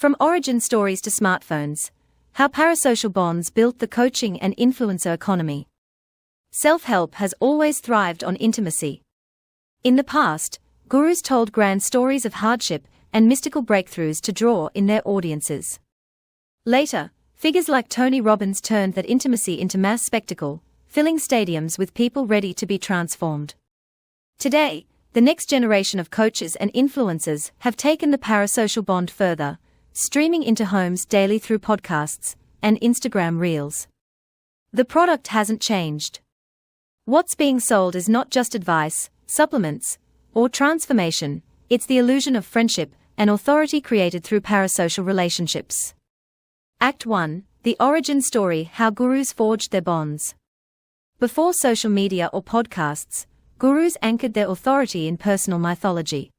From origin stories to smartphones, how parasocial bonds built the coaching and influencer economy. Self-help has always thrived on intimacy. In the past, gurus told grand stories of hardship and mystical breakthroughs to draw in their audiences. Later, figures like Tony Robbins turned that intimacy into mass spectacle, filling stadiums with people ready to be transformed. Today, the next generation of coaches and influencers have taken the parasocial bond further, streaming into homes daily through podcasts and Instagram Reels. The product hasn't changed. What's being sold is not just advice, supplements, or transformation, it's the illusion of friendship and authority created through parasocial relationships. Act 1. The origin story: how gurus forged their bonds. Before social media or podcasts, gurus anchored their authority in personal mythology.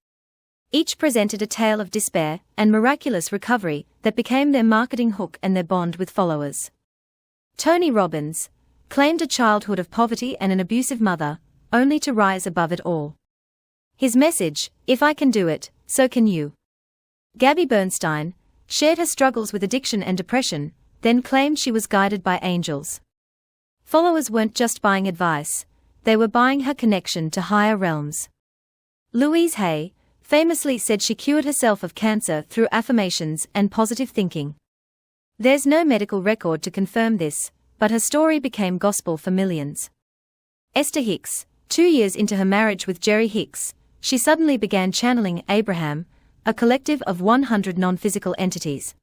Each presented a tale of despair and miraculous recovery that became their marketing hook and their bond with followers. Tony Robbins claimed a childhood of poverty and an abusive mother, only to rise above it all. His message: if I can do it, so can you. Gabby Bernstein shared her struggles with addiction and depression, then claimed she was guided by angels. Followers weren't just buying advice, they were buying her connection to higher realms. Louise Hay famously said she cured herself of cancer through affirmations and positive thinking. There's no medical record to confirm this, but her story became gospel for millions. Esther Hicks, 2 years into her marriage with Jerry Hicks, she suddenly began channeling Abraham, a collective of 100 non-physical entities.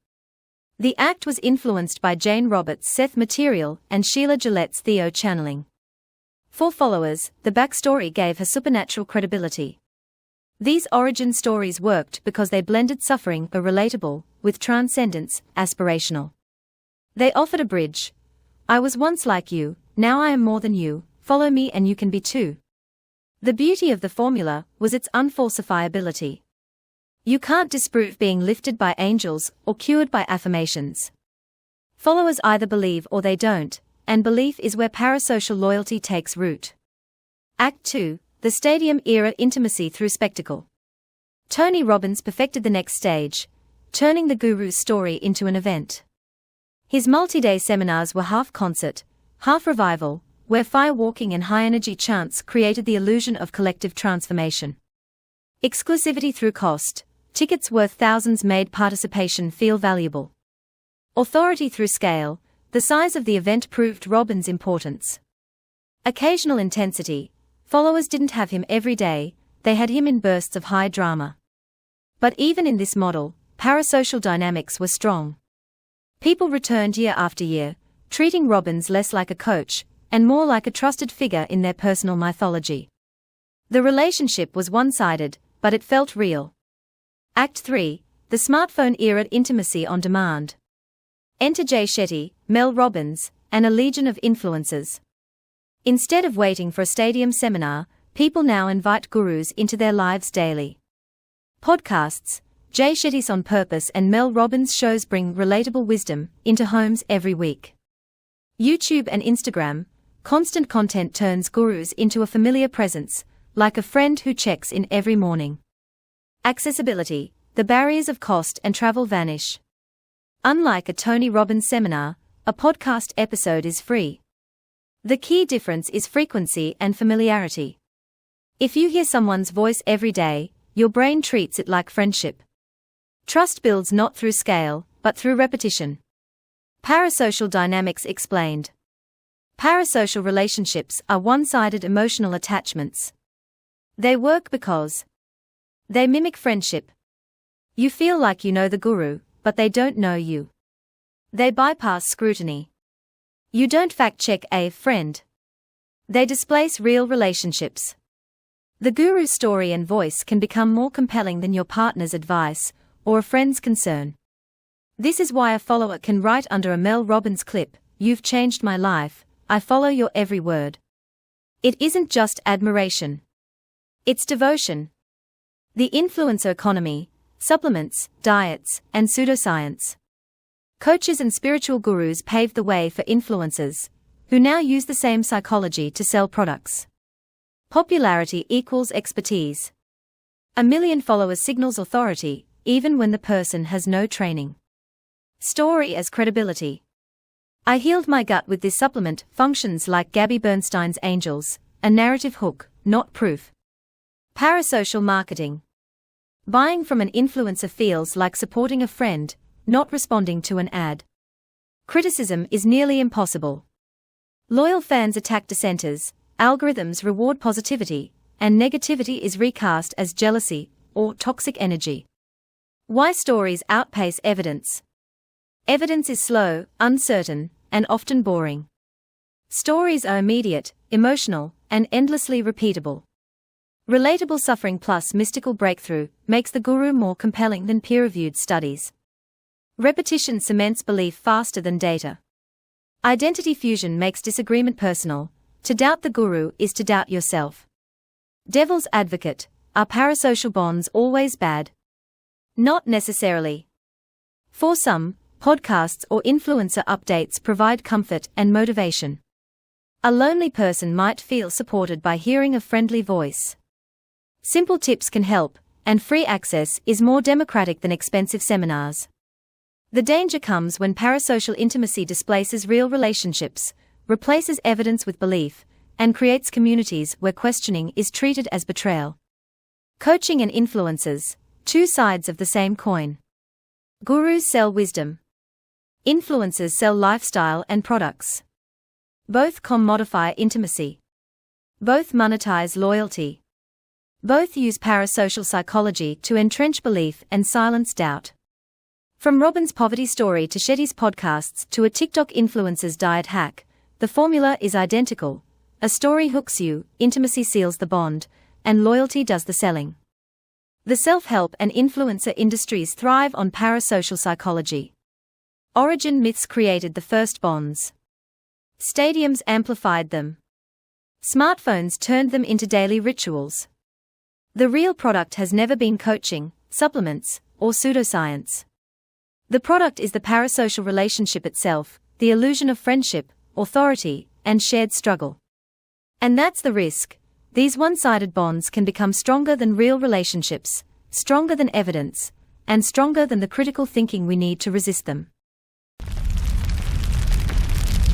The act was influenced by Jane Roberts' Seth material and Sheila Gillette's Theo channeling. For followers, the backstory gave her supernatural credibility. These origin stories worked because they blended suffering or relatable with transcendence, aspirational. They offered a bridge. I was once like you, now I am more than you, follow me and you can be too. The beauty of the formula was its unfalsifiability. You can't disprove being lifted by angels or cured by affirmations. Followers either believe or they don't, and belief is where parasocial loyalty takes root. Act 2. The stadium-era intimacy through spectacle. Tony Robbins perfected the next stage, turning the guru's story into an event. His multi-day seminars were half concert, half revival, where firewalking and high-energy chants created the illusion of collective transformation. Exclusivity through cost, tickets worth thousands made participation feel valuable. Authority through scale, the size of the event proved Robbins' importance. Occasional intensity, followers didn't have him every day, they had him in bursts of high drama. But even in this model, parasocial dynamics were strong. People returned year after year, treating Robbins less like a coach, and more like a trusted figure in their personal mythology. The relationship was one-sided, but it felt real. Act 3. The smartphone-era intimacy on demand. Enter Jay Shetty, Mel Robbins, and a legion of influencers. Instead of waiting for a stadium seminar, people now invite gurus into their lives daily. Podcasts, Jay Shetty's On Purpose and Mel Robbins' shows bring relatable wisdom into homes every week. YouTube and Instagram, constant content turns gurus into a familiar presence, like a friend who checks in every morning. Accessibility, the barriers of cost and travel vanish. Unlike a Tony Robbins seminar, a podcast episode is free. The key difference is frequency and familiarity. If you hear someone's voice every day, your brain treats it like friendship. Trust builds not through scale, but through repetition. Parasocial dynamics explained. Parasocial relationships are one-sided emotional attachments. They work because they mimic friendship. You feel like you know the guru, but they don't know you. They bypass scrutiny. You don't fact-check a friend. They displace real relationships. The guru's story and voice can become more compelling than your partner's advice or a friend's concern. This is why a follower can write under a Mel Robbins clip, "You've changed my life, I follow your every word." It isn't just admiration. It's devotion. The influencer economy, supplements, diets, and pseudoscience. Coaches and spiritual gurus paved the way for influencers, who now use the same psychology to sell products. Popularity equals expertise. 1 million followers signals authority, even when the person has no training. Story as credibility. I healed my gut with this supplement functions like Gabby Bernstein's Angels, a narrative hook, not proof. Parasocial marketing. Buying from an influencer feels like supporting a friend, not responding to an ad. Criticism is nearly impossible. Loyal fans attack dissenters, algorithms reward positivity, and negativity is recast as jealousy or toxic energy. Why stories outpace evidence? Evidence is slow, uncertain, and often boring. Stories are immediate, emotional, and endlessly repeatable. Relatable suffering plus mystical breakthrough makes the guru more compelling than peer-reviewed studies. Repetition cements belief faster than data. Identity fusion makes disagreement personal. To doubt the guru is to doubt yourself. Devil's advocate. Are parasocial bonds always bad? Not necessarily. For some, podcasts or influencer updates provide comfort and motivation. A lonely person might feel supported by hearing a friendly voice. Simple tips can help, and free access is more democratic than expensive seminars. The danger comes when parasocial intimacy displaces real relationships, replaces evidence with belief, and creates communities where questioning is treated as betrayal. Coaching and influencers, two sides of the same coin. Gurus sell wisdom. Influencers sell lifestyle and products. Both commodify intimacy. Both monetize loyalty. Both use parasocial psychology to entrench belief and silence doubt. From Robbins' poverty story to Shetty's podcasts to a TikTok influencer's diet hack, the formula is identical. A story hooks you, intimacy seals the bond, and loyalty does the selling. The self-help and influencer industries thrive on parasocial psychology. Origin myths created the first bonds. Stadiums amplified them. Smartphones turned them into daily rituals. The real product has never been coaching, supplements, or pseudoscience. The product is the parasocial relationship itself, the illusion of friendship, authority, and shared struggle. And that's the risk. These one-sided bonds can become stronger than real relationships, stronger than evidence, and stronger than the critical thinking we need to resist them.